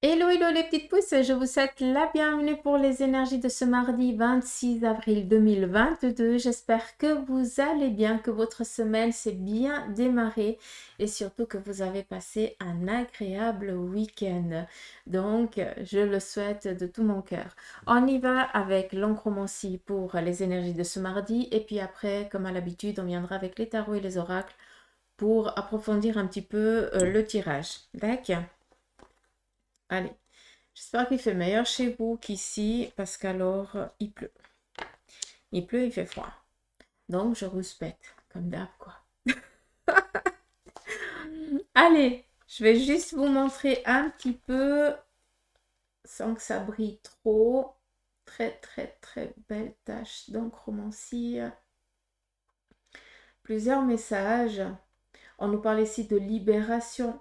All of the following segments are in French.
Hello, hello les petites pousses, je vous souhaite la bienvenue pour les énergies de ce mardi 26 avril 2022. J'espère que vous allez bien, que votre semaine s'est bien démarrée et surtout que vous avez passé un agréable week-end. Donc, je le souhaite de tout mon cœur. On y va avec l'oncromancie pour les énergies de ce mardi et puis après, comme à l'habitude, on viendra avec les tarots et les oracles pour approfondir un petit peu le tirage. D'accord? Allez. J'espère qu'il fait meilleur chez vous qu'ici, parce qu'alors, il pleut. Il pleut, il fait froid. Donc, je rouspète, comme d'hab, quoi. Allez, je vais juste vous montrer un petit peu, sans que ça brille trop. Très, très, très belle tache d'encromancie. Plusieurs messages. On nous parle ici de libération.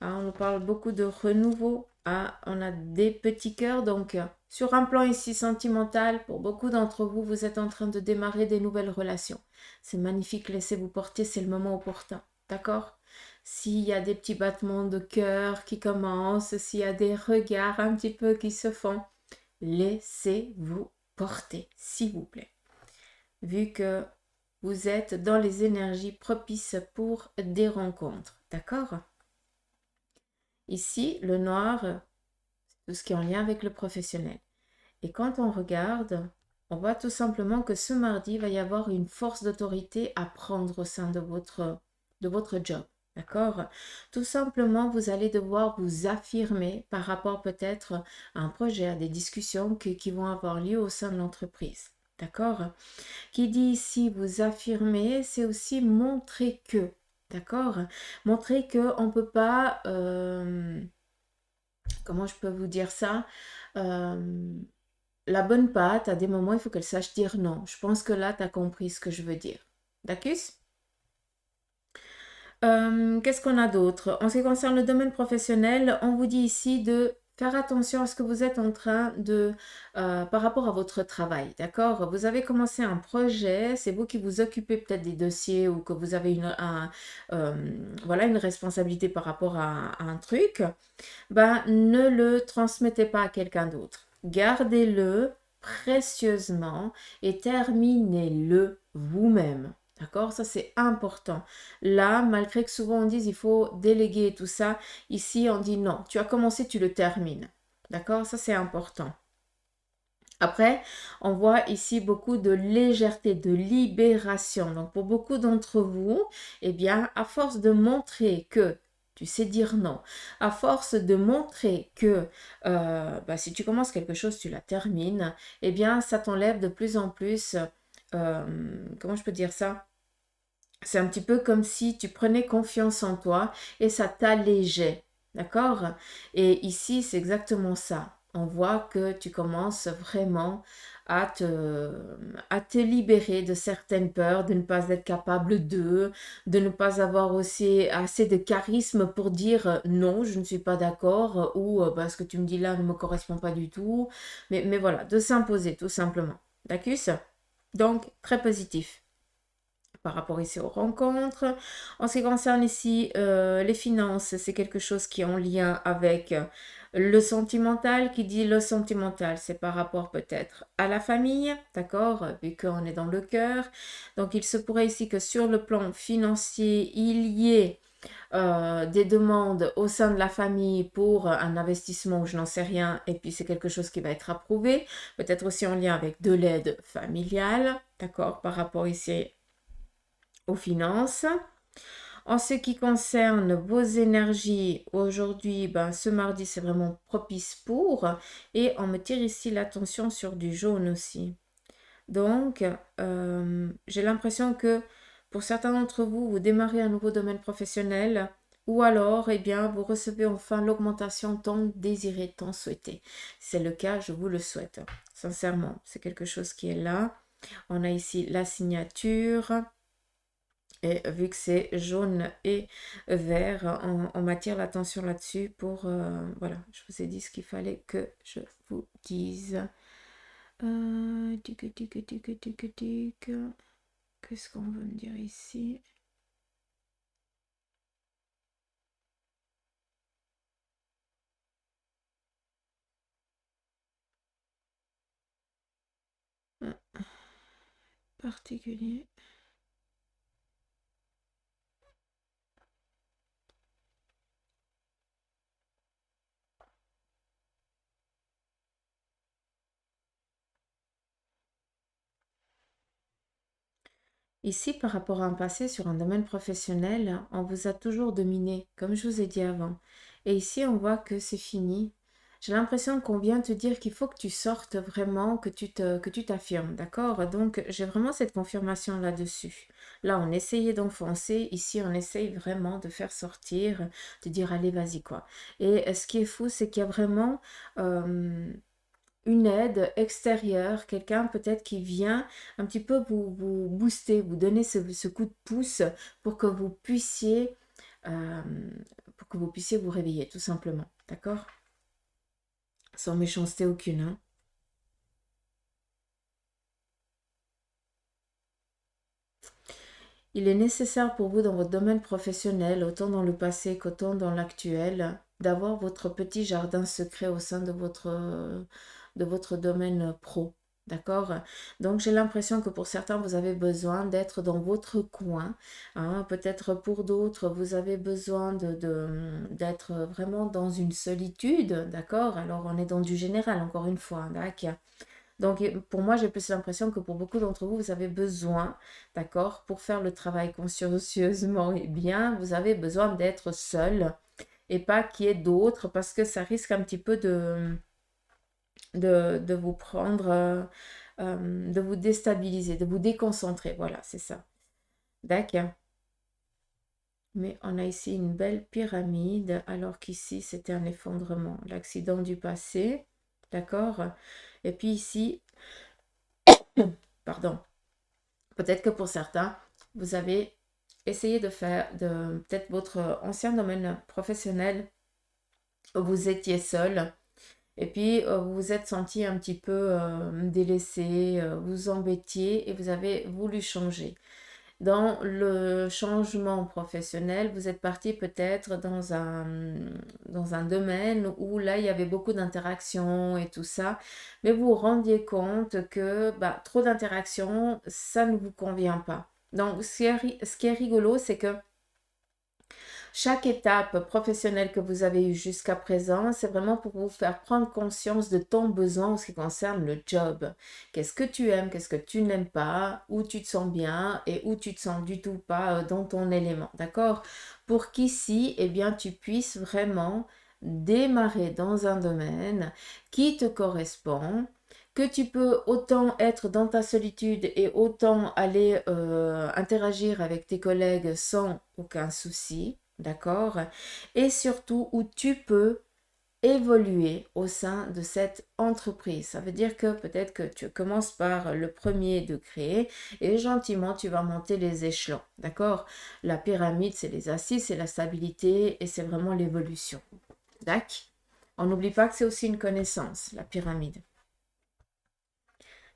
Ah, on nous parle beaucoup de renouveau. Ah, on a des petits cœurs. Donc, sur un plan ici sentimental, pour beaucoup d'entre vous, vous êtes en train de démarrer des nouvelles relations. C'est magnifique, laissez-vous porter, c'est le moment opportun. D'accord? S'il y a des petits battements de cœur qui commencent, s'il y a des regards un petit peu qui se font, laissez-vous porter, s'il vous plaît. Vu que vous êtes dans les énergies propices pour des rencontres. D'accord? Ici, le noir, c'est tout ce qui est en lien avec le professionnel. Et quand on regarde, on voit tout simplement que ce mardi, il va y avoir une force d'autorité à prendre au sein de votre job. D'accord? Tout simplement, vous allez devoir vous affirmer par rapport peut-être à un projet, à des discussions qui vont avoir lieu au sein de l'entreprise. D'accord? Qui dit ici vous affirmer, c'est aussi montrer que. D'accord? Montrer qu'on ne peut pas comment je peux vous dire ça. Euh, la bonne patte, à des moments, il faut qu'elle sache dire non. Je pense que là, tu as compris ce que je veux dire. D'accord? Qu'est-ce qu'on a d'autre? En ce qui concerne le domaine professionnel, on vous dit ici de faire attention à ce que vous êtes en train de, par rapport à votre travail, d'accord? Vous avez commencé un projet, c'est vous qui vous occupez peut-être des dossiers ou que vous avez euh, voilà, une responsabilité par rapport à un truc. Ben, ne le transmettez pas à quelqu'un d'autre. Gardez-le précieusement et terminez-le vous-même. D'accord? Ça, c'est important. Là, malgré que souvent on dise il faut déléguer tout ça, ici, on dit non. Tu as commencé, tu le termines. D'accord? Ça, c'est important. Après, on voit ici beaucoup de légèreté, de libération. Donc, pour beaucoup d'entre vous, eh bien, à force de montrer que tu sais dire non, à force de montrer que si tu commences quelque chose, tu la termines, eh bien, ça t'enlève de plus en plus, comment je peux dire ça? C'est un petit peu comme si tu prenais confiance en toi et ça t'allégeait. D'accord? Et ici, c'est exactement ça. On voit que tu commences vraiment à te libérer de certaines peurs, de ne pas être capable de ne pas avoir aussi assez de charisme pour dire non, je ne suis pas d'accord ou ce que tu me dis là ne me correspond pas du tout. Mais voilà, de s'imposer tout simplement. D'accord? Donc, très positif par rapport ici aux rencontres. En ce qui concerne ici les finances, c'est quelque chose qui est en lien avec le sentimental. Qui dit le sentimental, c'est par rapport peut-être à la famille, d'accord, vu qu'on est dans le cœur. Donc il se pourrait ici que sur le plan financier, il y ait des demandes au sein de la famille pour un investissement ou je n'en sais rien, et puis c'est quelque chose qui va être approuvé, peut-être aussi en lien avec de l'aide familiale, d'accord, par rapport ici aux finances. En ce qui concerne vos énergies, aujourd'hui, ce mardi, c'est vraiment propice pour. Et on me tire ici l'attention sur du jaune aussi. Donc, j'ai l'impression que pour certains d'entre vous, vous démarrez un nouveau domaine professionnel ou alors, eh bien, vous recevez enfin l'augmentation tant désirée, tant souhaitée. Si c'est le cas, je vous le souhaite. Sincèrement, c'est quelque chose qui est là. On a ici la signature. Et vu que c'est jaune et vert, on m'attire l'attention là-dessus pour... voilà, je vous ai dit ce qu'il fallait que je vous dise. Tic. Qu'est-ce qu'on veut me dire ici? particulier. Ici, par rapport à un passé sur un domaine professionnel, on vous a toujours dominé, comme je vous ai dit avant. Et ici, on voit que c'est fini. J'ai l'impression qu'on vient te dire qu'il faut que tu sortes vraiment, que tu t'affirmes, d'accord? Donc, j'ai vraiment cette confirmation là-dessus. Là, on essayait d'enfoncer. Ici, on essaye vraiment de faire sortir, de dire, allez, vas-y, quoi. Et ce qui est fou, c'est qu'il y a vraiment... une aide extérieure, quelqu'un peut-être qui vient un petit peu vous booster, vous donner ce coup de pouce pour que vous puissiez, euh, vous réveiller, tout simplement. D'accord? Sans méchanceté aucune, hein. Il est nécessaire pour vous dans votre domaine professionnel, autant dans le passé qu'autant dans l'actuel, d'avoir votre petit jardin secret au sein de votre domaine pro. D'accord? Donc j'ai l'impression que pour certains, vous avez besoin d'être dans votre coin, hein. Peut-être pour d'autres, vous avez besoin d'être vraiment dans une solitude. D'accord? Alors on est dans du général, encore une fois, hein, d'accord? Donc, pour moi, j'ai plus l'impression que pour beaucoup d'entre vous, vous avez besoin, d'accord, pour faire le travail consciencieusement et bien, vous avez besoin d'être seul et pas qu'il y ait d'autres parce que ça risque un petit peu de vous prendre, de vous déstabiliser, de vous déconcentrer. Voilà, c'est ça. D'accord. Mais on a ici une belle pyramide alors qu'ici, c'était un effondrement. L'accident du passé, d'accord? Et puis ici, pardon. Peut-être que pour certains, vous avez essayé de faire de peut-être votre ancien domaine professionnel, vous étiez seul et puis vous vous êtes senti un petit peu délaissé, vous embêtiez et vous avez voulu changer. Dans le changement professionnel, vous êtes parti peut-être dans un domaine où là, il y avait beaucoup d'interactions et tout ça, mais vous vous rendiez compte que bah, trop d'interactions, ça ne vous convient pas. Donc, ce qui est rigolo, c'est que chaque étape professionnelle que vous avez eue jusqu'à présent, c'est vraiment pour vous faire prendre conscience de ton besoin en ce qui concerne le job. Qu'est-ce que tu aimes, qu'est-ce que tu n'aimes pas, où tu te sens bien et où tu te sens du tout pas dans ton élément, d'accord? Pour qu'ici, eh bien, tu puisses vraiment démarrer dans un domaine qui te correspond, que tu peux autant être dans ta solitude et autant aller interagir avec tes collègues sans aucun souci, d'accord? Et surtout où tu peux évoluer au sein de cette entreprise. Ça veut dire que peut-être que tu commences par le premier degré et gentiment tu vas monter les échelons, d'accord? La pyramide, c'est les assises, c'est la stabilité et c'est vraiment l'évolution. D'accord? On n'oublie pas que c'est aussi une connaissance, la pyramide.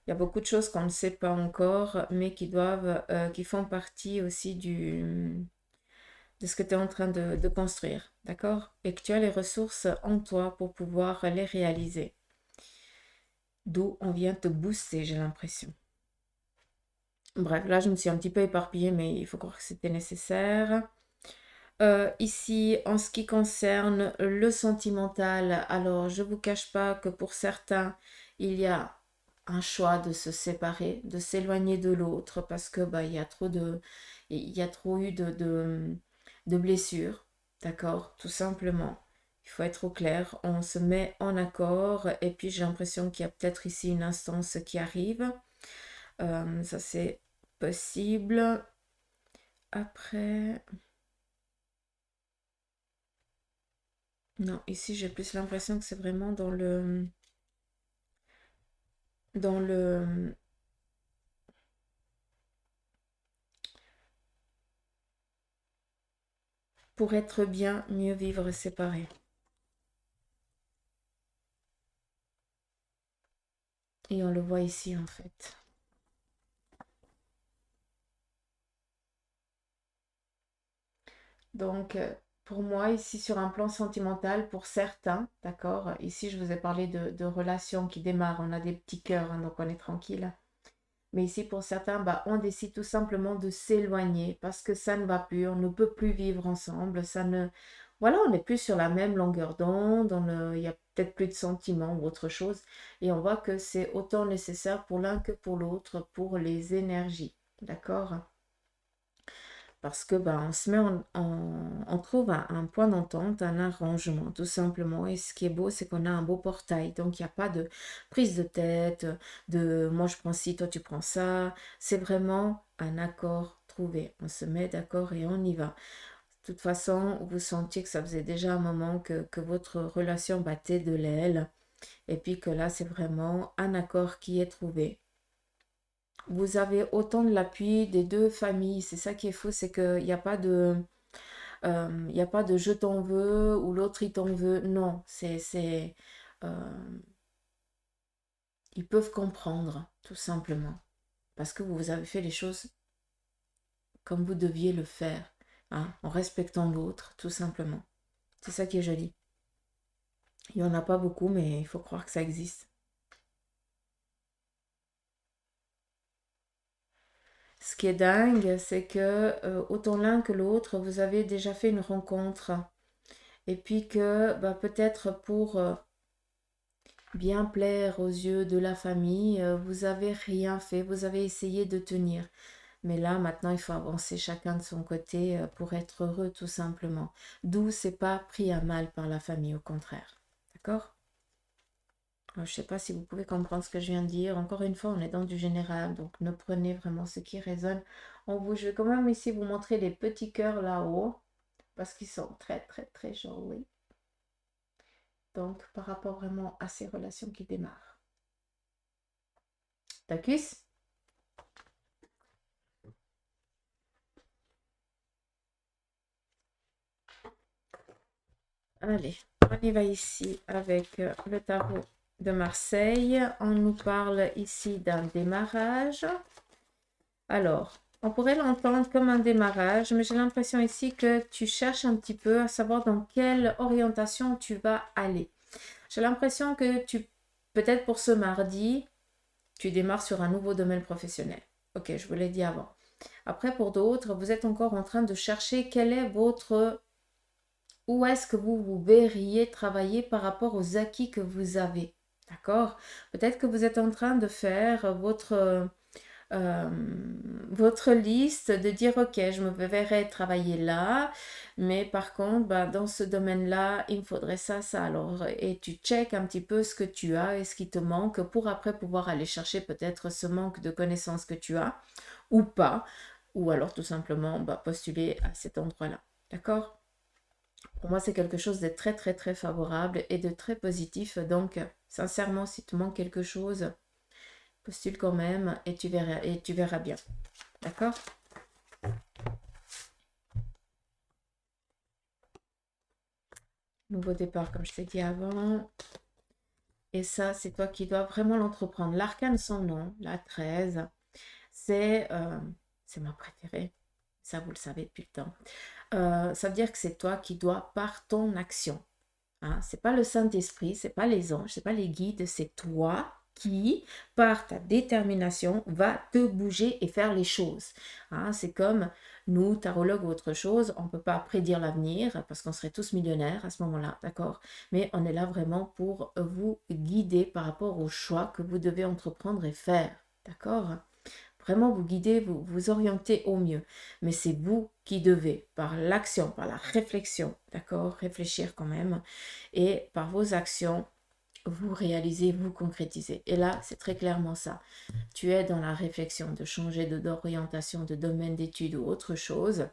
Il y a beaucoup de choses qu'on ne sait pas encore, mais qui font partie aussi de ce que tu es en train de construire, d'accord? Et que tu as les ressources en toi pour pouvoir les réaliser. D'où on vient te booster, j'ai l'impression. Bref, là, je me suis un petit peu éparpillée, mais il faut croire que c'était nécessaire. Ici, en ce qui concerne le sentimental, alors je ne vous cache pas que pour certains, il y a un choix de se séparer, de s'éloigner de l'autre parce que bah, il y a trop eu de blessures, d'accord, tout simplement. Il faut être au clair, on se met en accord et puis j'ai l'impression qu'il y a peut-être ici une instance qui arrive. Ça c'est possible. Après, non, ici j'ai plus l'impression que c'est vraiment dans le, pour être bien, mieux vivre séparé. Et on le voit ici en fait. Donc, pour moi, ici sur un plan sentimental, pour certains, d'accord, ici je vous ai parlé de relations qui démarrent, on a des petits cœurs, hein, donc on est tranquille. Mais ici, pour certains, bah, on décide tout simplement de s'éloigner parce que ça ne va plus, on ne peut plus vivre ensemble, ça ne... Voilà, on n'est plus sur la même longueur d'onde, il y a peut-être plus de sentiments ou autre chose. Et on voit que c'est autant nécessaire pour l'un que pour l'autre, pour les énergies. D'accord? Parce que ben, on se met on trouve un point d'entente, un arrangement, tout simplement. Et ce qui est beau, c'est qu'on a un beau portail. Donc, il n'y a pas de prise de tête, de moi je prends ci, toi tu prends ça. C'est vraiment un accord trouvé. On se met d'accord et on y va. De toute façon, vous sentiez que ça faisait déjà un moment que votre relation battait de l'aile. Et puis que là, c'est vraiment un accord qui est trouvé. Vous avez autant de l'appui des deux familles. C'est ça qui est fou, c'est qu'il n'y a pas de, il y a pas de je t'en veux ou l'autre il t'en veut. Non, ils peuvent comprendre, tout simplement. Parce que vous avez fait les choses comme vous deviez le faire, hein, en respectant l'autre, tout simplement. C'est ça qui est joli. Il n'y en a pas beaucoup, mais il faut croire que ça existe. Ce qui est dingue, c'est que autant l'un que l'autre, vous avez déjà fait une rencontre. Et puis que bah, peut-être pour bien plaire aux yeux de la famille, vous avez rien fait, vous avez essayé de tenir. Mais là, maintenant, il faut avancer chacun de son côté pour être heureux, tout simplement. D'où c'est pas pris à mal par la famille, au contraire. D'accord? Je ne sais pas si vous pouvez comprendre ce que je viens de dire. Encore une fois, on est dans du général, donc ne prenez vraiment ce qui résonne en vous. Je vais quand même ici vous montrer les petits cœurs là-haut, parce qu'ils sont très, très, très jolis. Donc, par rapport vraiment à ces relations qui démarrent. D'accord? Allez, on y va ici avec le tarot de Marseille. On nous parle ici d'un démarrage. Alors, on pourrait l'entendre comme un démarrage, mais j'ai l'impression ici que tu cherches un petit peu à savoir dans quelle orientation tu vas aller. J'ai l'impression que peut-être pour ce mardi, tu démarres sur un nouveau domaine professionnel. Ok, je vous l'ai dit avant. Après, pour d'autres, vous êtes encore en train de chercher quel est votre... Où est-ce que vous vous verriez travailler par rapport aux acquis que vous avez. D'accord? Peut-être que vous êtes en train de faire euh, votre liste, de dire, ok, je me verrais travailler là, mais par contre, bah, dans ce domaine-là, il me faudrait ça, ça. Alors, et tu checkes un petit peu ce que tu as et ce qui te manque pour après pouvoir aller chercher peut-être ce manque de connaissances que tu as ou pas, ou alors tout simplement bah, postuler à cet endroit-là. D'accord? Pour moi, c'est quelque chose de très, très, très favorable et de très positif. Donc, sincèrement, si tu manques quelque chose, postule quand même et tu verras bien. D'accord? Nouveau départ, comme je t'ai dit avant. Et ça, c'est toi qui dois vraiment l'entreprendre. L'arcane sans nom, la 13, c'est ma préférée. Ça, vous le savez depuis le temps. Ça veut dire que c'est toi qui dois par ton action. Hein, c'est pas le Saint-Esprit, c'est pas les anges, c'est pas les guides, c'est toi qui, par ta détermination, va te bouger et faire les choses. Hein, c'est comme nous, tarologues ou autre chose, on ne peut pas prédire l'avenir parce qu'on serait tous millionnaires à ce moment-là, d'accord? Mais on est là vraiment pour vous guider par rapport aux choix que vous devez entreprendre et faire, d'accord? Vraiment vous guider, vous orienter au mieux. Mais c'est vous qui devez, par l'action, par la réflexion, d'accord, réfléchir quand même, et par vos actions, vous réalisez, vous concrétisez. Et là, c'est très clairement ça. Tu es dans la réflexion de changer d'orientation, de domaine d'études ou autre chose,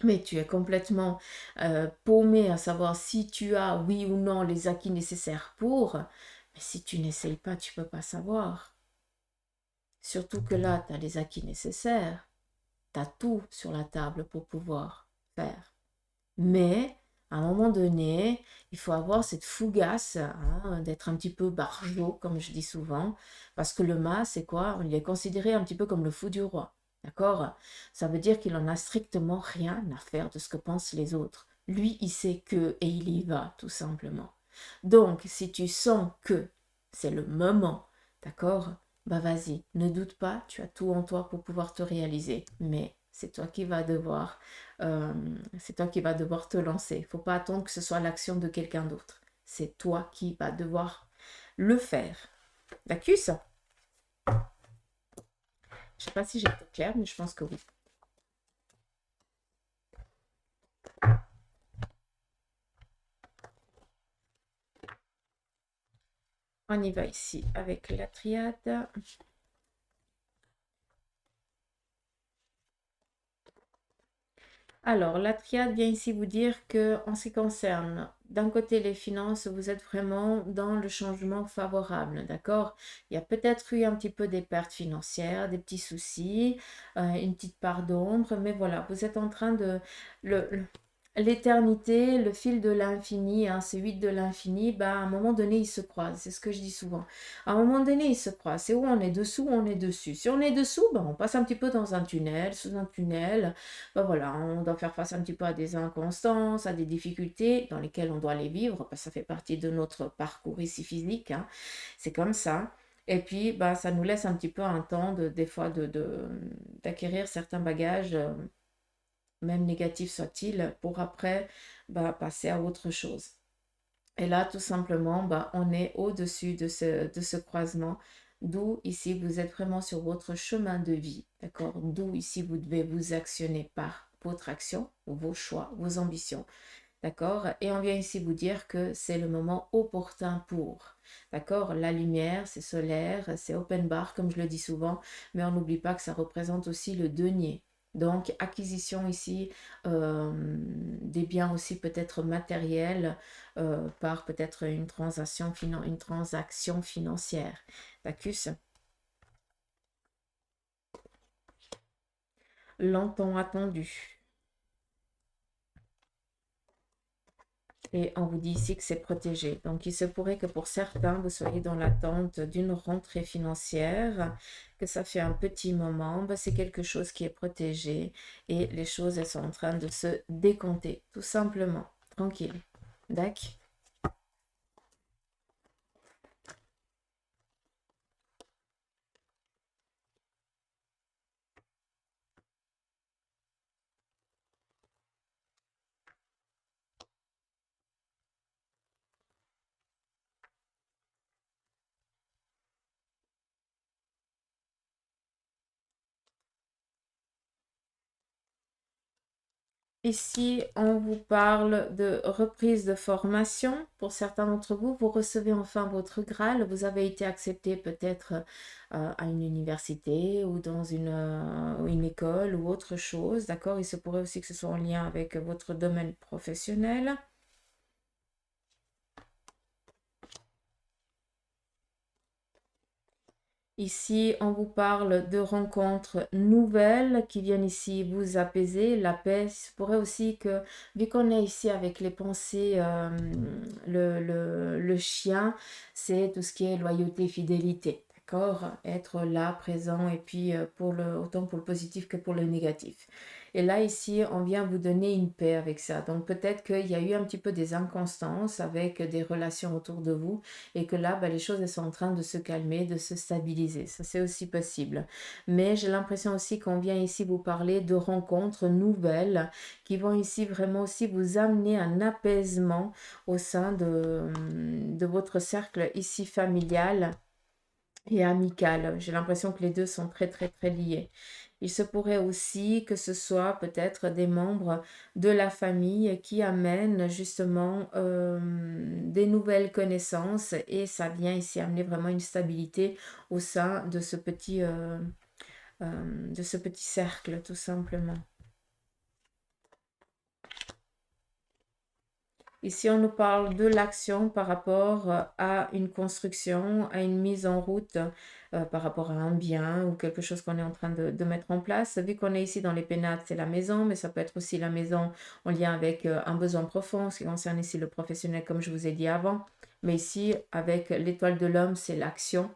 mais tu es complètement paumé à savoir si tu as, oui ou non, les acquis nécessaires pour. Mais si tu n'essayes pas, tu ne peux pas savoir. Surtout que là, tu as les acquis nécessaires. Tu as tout sur la table pour pouvoir faire. Mais à un moment donné, il faut avoir cette fougasse, hein, d'être un petit peu barjot, comme je dis souvent, parce que le mât, c'est quoi? Il est considéré un petit peu comme le fou du roi. D'accord? Ça veut dire qu'il en a strictement rien à faire de ce que pensent les autres. Lui, il sait que et il y va, tout simplement. Donc, si tu sens que c'est le moment, d'accord? bah vas-y, ne doute pas, tu as tout en toi pour pouvoir te réaliser. Mais euh, c'est toi qui vas devoir te lancer. Il ne faut pas attendre que ce soit l'action de quelqu'un d'autre. C'est toi qui vas devoir le faire. D'accord? Je ne sais pas si j'ai été claire, mais je pense que oui. On y va ici avec la triade. Alors, la triade vient ici vous dire que, en ce qui concerne, d'un côté les finances, vous êtes vraiment dans le changement favorable, d'accord? Il y a peut-être eu un petit peu des pertes financières, des petits soucis, une petite part d'ombre, mais voilà, vous êtes en train de... L'éternité, le fil de l'infini, hein, ces huit de l'infini, bah, à un moment donné, ils se croisent. C'est ce que je dis souvent. À un moment donné, ils se croisent. C'est où on est dessous, on est dessus. Si on est dessous, bah, on passe un petit peu dans un tunnel, sous un tunnel. Bah, voilà, on doit faire face un petit peu à des inconstances, à des difficultés dans lesquelles on doit les vivre. Bah, ça fait partie de notre parcours ici physique, hein. C'est comme ça. Et puis, bah, ça nous laisse un petit peu un temps, des fois, d'acquérir certains bagages, même négatifs soient-ils, pour après bah, passer à autre chose. Et là, tout simplement, bah, on est au-dessus de ce croisement, d'où ici vous êtes vraiment sur votre chemin de vie, d'accord? D'où ici vous devez vous actionner par votre action, vos choix, vos ambitions, d'accord? Et on vient ici vous dire que c'est le moment opportun pour, d'accord? La lumière, c'est solaire, c'est open bar, comme je le dis souvent, mais on n'oublie pas que ça représente aussi le denier. Donc, acquisition ici des biens aussi peut-être matériels par peut-être une transaction financière. D'accord? Longtemps attendu. Et on vous dit ici que c'est protégé. Donc, il se pourrait que pour certains, vous soyez dans l'attente d'une rentrée financière, que ça fait un petit moment. Ben, c'est quelque chose qui est protégé et les choses, elles sont en train de se décompter, tout simplement. Tranquille. D'accord? Ici, on vous parle de reprise de formation. Pour certains d'entre vous, vous recevez enfin votre Graal. Vous avez été accepté peut-être à une université ou dans une école ou autre chose. D'accord? Il se pourrait aussi que ce soit en lien avec votre domaine professionnel. Ici, on vous parle de rencontres nouvelles qui viennent ici vous apaiser. La paix, il se pourrait aussi que, vu qu'on est ici avec les pensées, le chien, c'est tout ce qui est loyauté, fidélité. D'accord? Être là, présent, et puis autant pour le positif que pour le négatif. Et là, ici, on vient vous donner une paix avec ça. Donc, peut-être qu'il y a eu un petit peu des inconstances avec des relations autour de vous et que là, bah, les choses elles sont en train de se calmer, de se stabiliser. Ça, c'est aussi possible. Mais j'ai l'impression aussi qu'on vient ici vous parler de rencontres nouvelles qui vont ici vraiment aussi vous amener un apaisement au sein de votre cercle ici familial et amical. J'ai l'impression que les deux sont très très très liés. Il se pourrait aussi que ce soit peut-être des membres de la famille qui amènent justement des nouvelles connaissances et ça vient ici amener vraiment une stabilité au sein de ce petit cercle tout simplement. Ici, on nous parle de l'action par rapport à une construction, à une mise en route, par rapport à un bien ou quelque chose qu'on est en train de mettre en place. Vu qu'on est ici dans les pénates, c'est la maison, mais ça peut être aussi la maison en lien avec un besoin profond, ce qui concerne ici le professionnel, comme je vous ai dit avant. Mais ici, avec l'étoile de l'homme, c'est l'action.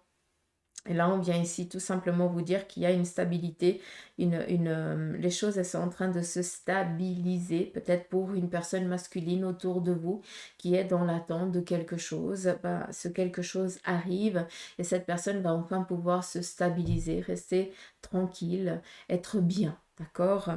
Et là, on vient ici tout simplement vous dire qu'il y a une stabilité, les choses, elles sont en train de se stabiliser, peut-être pour une personne masculine autour de vous qui est dans l'attente de quelque chose. Bah, ce quelque chose arrive et cette personne va enfin pouvoir se stabiliser, rester tranquille, être bien, d'accord?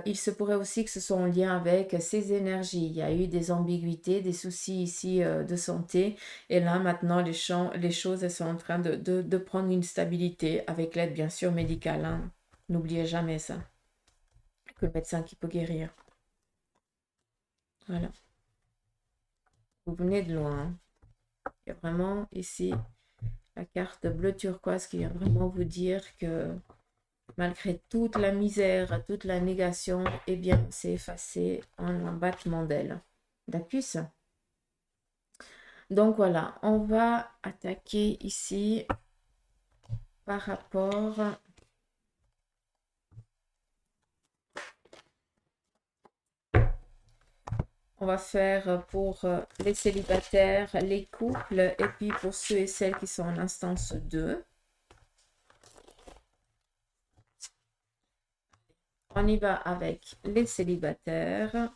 Il se pourrait aussi que ce soit en lien avec ces énergies. Il y a eu des ambiguïtés, des soucis ici de santé. Et là, maintenant, les choses, elles sont en train de prendre une stabilité avec l'aide, bien sûr, médicale, hein. N'oubliez jamais ça, que le médecin qui peut guérir. Voilà. Vous venez de loin, hein. Il y a vraiment ici la carte bleu turquoise qui vient vraiment vous dire que malgré toute la misère, toute la négation, eh bien, c'est effacé en un battement d'ailes. D'accord? Donc voilà, on va attaquer ici par rapport... On va faire pour les célibataires, les couples, et puis pour ceux et celles qui sont en instance 2. On y va avec les célibataires.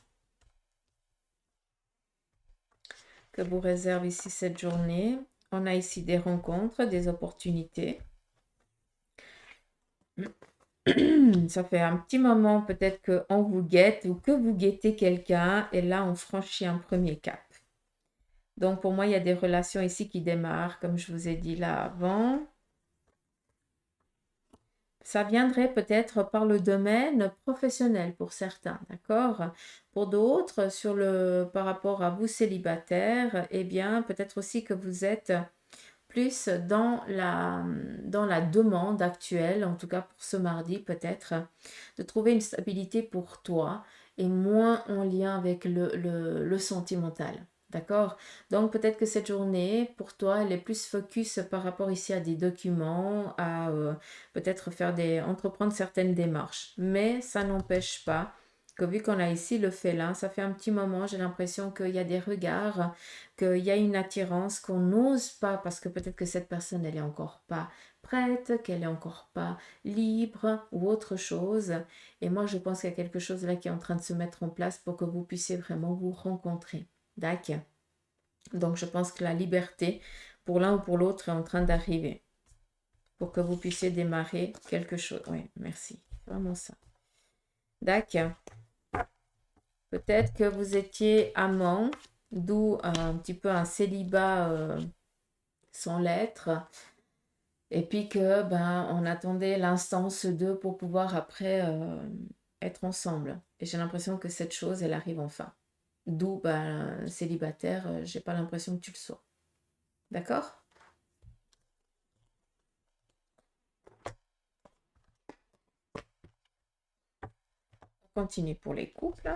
Que vous réserve ici cette journée. On a ici des rencontres, des opportunités. Ça fait un petit moment peut-être qu'on vous guette ou que vous guettez quelqu'un et là on franchit un premier cap. Donc pour moi il y a des relations ici qui démarrent comme je vous ai dit là avant. Ça viendrait peut-être par le domaine professionnel pour certains, d'accord? Pour d'autres, par rapport à vous célibataires, eh bien peut-être aussi que vous êtes plus dans la demande actuelle, en tout cas pour ce mardi peut-être, de trouver une stabilité pour toi et moins en lien avec le sentimental. D'accord? Donc peut-être que cette journée, pour toi, elle est plus focus par rapport ici à des documents, à peut-être entreprendre certaines démarches. Mais ça n'empêche pas que vu qu'on a ici le félin, ça fait un petit moment, j'ai l'impression qu'il y a des regards, qu'il y a une attirance qu'on n'ose pas parce que peut-être que cette personne, elle est encore pas prête, qu'elle est encore pas libre ou autre chose. Et moi, je pense qu'il y a quelque chose là qui est en train de se mettre en place pour que vous puissiez vraiment vous rencontrer. D'accord? Donc, je pense que la liberté pour l'un ou pour l'autre est en train d'arriver pour que vous puissiez démarrer quelque chose. Oui, merci. Vraiment ça. D'accord. Peut-être que vous étiez amant, d'où un petit peu un célibat sans lettres. Et puis que ben on attendait l'instance 2 pour pouvoir après être ensemble. Et j'ai l'impression que cette chose, elle arrive enfin. D'où ben célibataire, j'ai pas l'impression que tu le sois. D'accord? On continue pour les couples.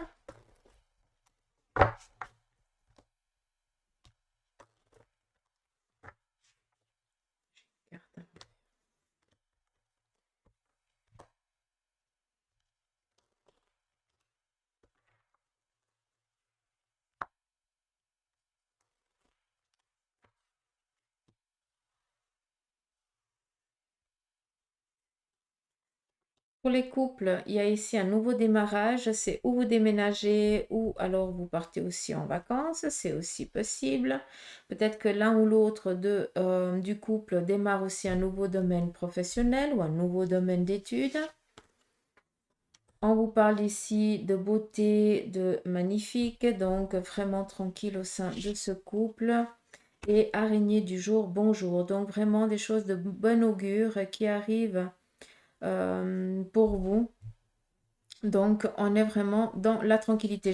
Pour les couples, il y a ici un nouveau démarrage. C'est où vous déménagez ou alors vous partez aussi en vacances. C'est aussi possible. Peut-être que l'un ou l'autre du couple démarre aussi un nouveau domaine professionnel ou un nouveau domaine d'études. On vous parle ici de beauté, de magnifique, donc vraiment tranquille au sein de ce couple. Et araignée du jour, bonjour. Donc vraiment des choses de bon augure qui arrivent pour vous. Donc, on est vraiment dans la tranquillité.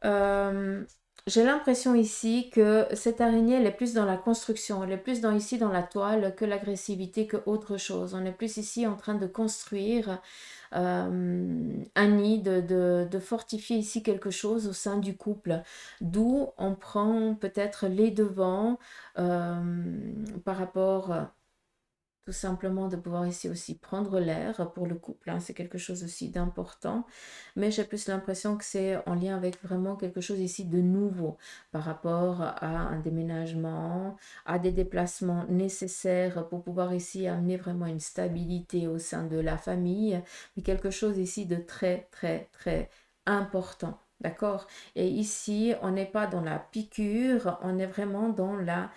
Euh, j'ai l'impression ici que cette araignée, elle est plus dans la construction, elle est plus ici dans la toile que l'agressivité, que autre chose. On est plus ici en train de construire un nid, de fortifier ici quelque chose au sein du couple. D'où on prend peut-être les devants par rapport tout simplement de pouvoir ici aussi prendre l'air pour le couple, hein, c'est quelque chose aussi d'important, mais j'ai plus l'impression que c'est en lien avec vraiment quelque chose ici de nouveau par rapport à un déménagement, à des déplacements nécessaires pour pouvoir ici amener vraiment une stabilité au sein de la famille, mais quelque chose ici de très, très, très important. D'accord? Et ici, on n'est pas dans la piqûre, on est vraiment dans la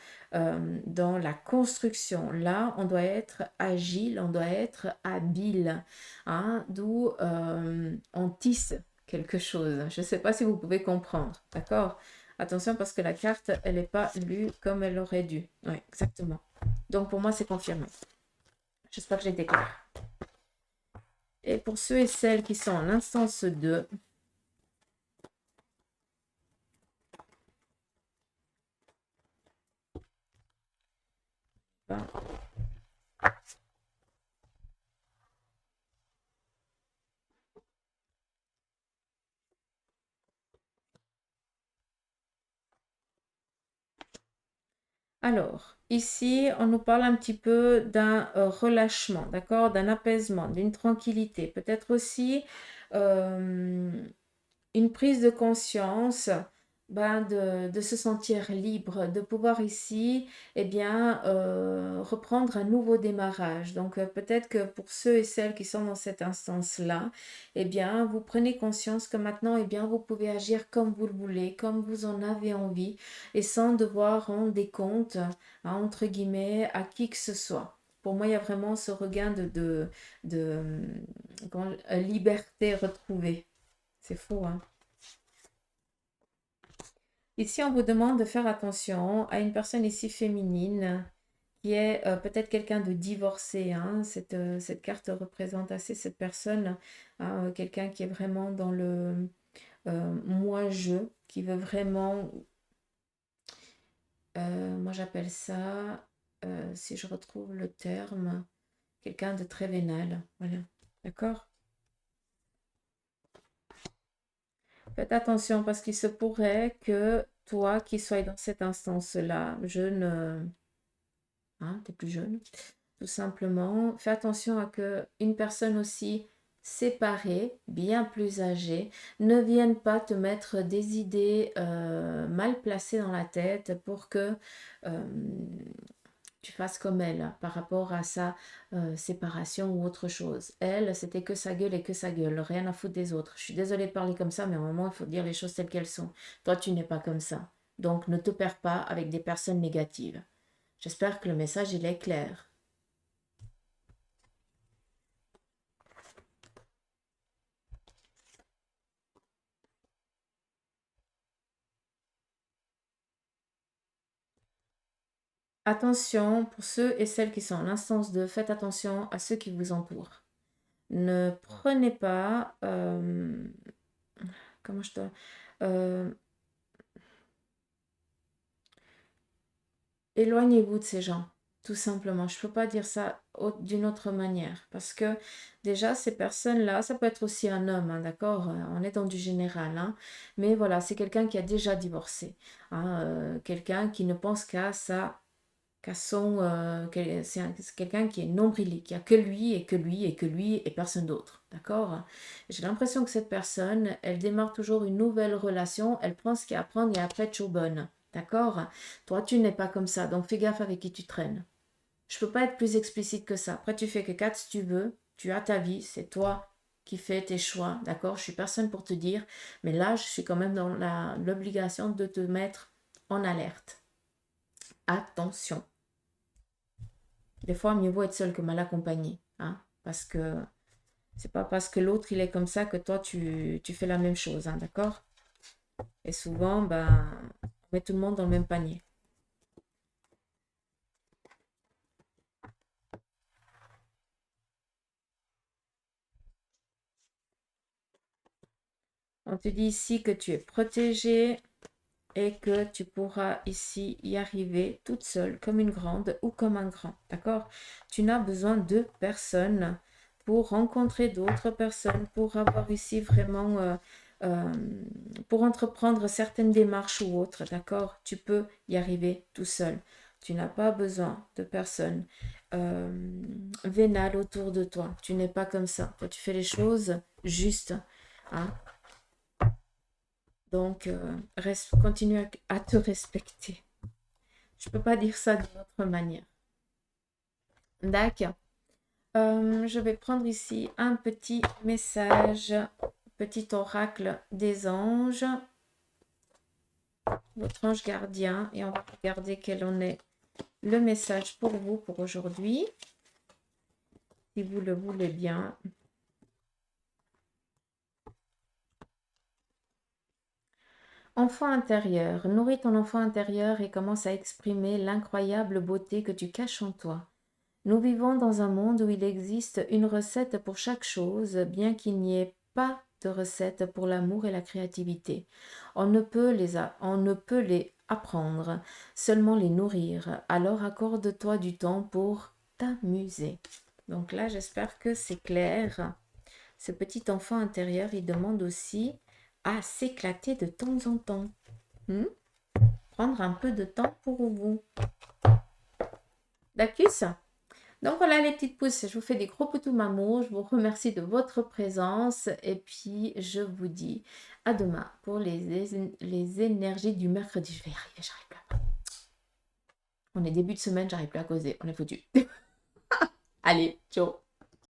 construction. Là, on doit être agile, on doit être habile, hein, d'où on tisse quelque chose. Je ne sais pas si vous pouvez comprendre, d'accord? Attention parce que la carte, elle n'est pas lue comme elle aurait dû. Oui, exactement. Donc pour moi, c'est confirmé. J'espère que j'ai été claire. Et pour ceux et celles qui sont en instance 2, ben, alors, ici, on nous parle un petit peu d'un relâchement, d'accord, d'un apaisement, d'une tranquillité, peut-être aussi euh, une prise de conscience, ben, de se sentir libre, de pouvoir ici, eh bien, reprendre un nouveau démarrage. Donc, peut-être que pour ceux et celles qui sont dans cette instance-là, eh bien, vous prenez conscience que maintenant, eh bien, vous pouvez agir comme vous le voulez, comme vous en avez envie, et sans devoir rendre des comptes, hein, entre guillemets, à qui que ce soit. Pour moi, il y a vraiment ce regain de liberté retrouvée. C'est faux, hein? Ici, on vous demande de faire attention à une personne ici féminine qui est peut-être quelqu'un de divorcé, hein. Cette carte représente assez cette personne, hein, quelqu'un qui est vraiment dans le moi-je, qui veut vraiment, moi j'appelle ça, si je retrouve le terme, quelqu'un de très vénal. Voilà, d'accord? Faites attention parce qu'il se pourrait que toi qui sois dans cette instance-là, jeune, hein, tu es plus jeune, tout simplement, fais attention à que une personne aussi séparée, bien plus âgée, ne vienne pas te mettre des idées mal placées dans la tête pour que euh, tu fasses comme elle par rapport à sa séparation ou autre chose. Elle, c'était que sa gueule et que sa gueule, rien à foutre des autres. Je suis désolée de parler comme ça, mais à un moment, il faut dire les choses telles qu'elles sont. Toi, tu n'es pas comme ça. Donc, ne te perds pas avec des personnes négatives. J'espère que le message, il est clair. Attention, pour ceux et celles qui sont en instance 2, faites attention à ceux qui vous entourent. Ne prenez pas, comment je dois, euh, éloignez-vous de ces gens, tout simplement. Je ne peux pas dire ça d'une autre manière, parce que déjà, ces personnes-là, ça peut être aussi un homme, hein, d'accord? On est dans du général, hein, mais voilà, c'est quelqu'un qui a déjà divorcé, hein, quelqu'un qui ne pense qu'à ça qu'à son, c'est quelqu'un qui est nombrilier, qui a que lui et que lui et que lui et personne d'autre, d'accord? J'ai l'impression que cette personne, elle démarre toujours une nouvelle relation, elle prend ce qu'il y a à prendre et après tu bonne, d'accord? Toi, tu n'es pas comme ça, donc fais gaffe avec qui tu traînes. Je peux pas être plus explicite que ça. Après, tu fais que quatre si tu veux, tu as ta vie, c'est toi qui fais tes choix, d'accord? Je suis personne pour te dire, mais là, je suis quand même dans l'obligation de te mettre en alerte. Attention. Des fois, mieux vaut être seul que mal accompagné, hein, parce que c'est pas parce que l'autre il est comme ça que toi tu fais la même chose, hein, d'accord? Et souvent, ben, on met tout le monde dans le même panier. On te dit ici que tu es protégé et que tu pourras ici y arriver toute seule, comme une grande ou comme un grand, d'accord? Tu n'as besoin de personne pour rencontrer d'autres personnes, pour avoir ici vraiment, euh, pour entreprendre certaines démarches ou autres, d'accord? Tu peux y arriver tout seul. Tu n'as pas besoin de personne. vénal autour de toi. Tu n'es pas comme ça. Toi, tu fais les choses justes. Hein. Donc, continue à te respecter. Je peux pas dire ça d'une autre manière. D'accord. Je vais prendre ici un petit message, petit oracle des anges, votre ange gardien, et on va regarder quel en est le message pour vous pour aujourd'hui, si vous le voulez bien. Enfant intérieur, nourris ton enfant intérieur et commence à exprimer l'incroyable beauté que tu caches en toi. Nous vivons dans un monde où il existe une recette pour chaque chose, bien qu'il n'y ait pas de recette pour l'amour et la créativité. On ne peut les apprendre, seulement les nourrir. Alors accorde-toi du temps pour t'amuser. Donc là, j'espère que c'est clair. Ce petit enfant intérieur, il demande aussi à s'éclater de temps en temps. Prendre un peu de temps pour vous. D'accord? Donc voilà les petites pousses, je vous fais des gros petits mamours, je vous remercie de votre présence et puis je vous dis à demain pour les énergies du mercredi. Je vais y arriver, j'arrive plus. On est début de semaine, j'arrive plus à causer, on est foutu. Allez, ciao.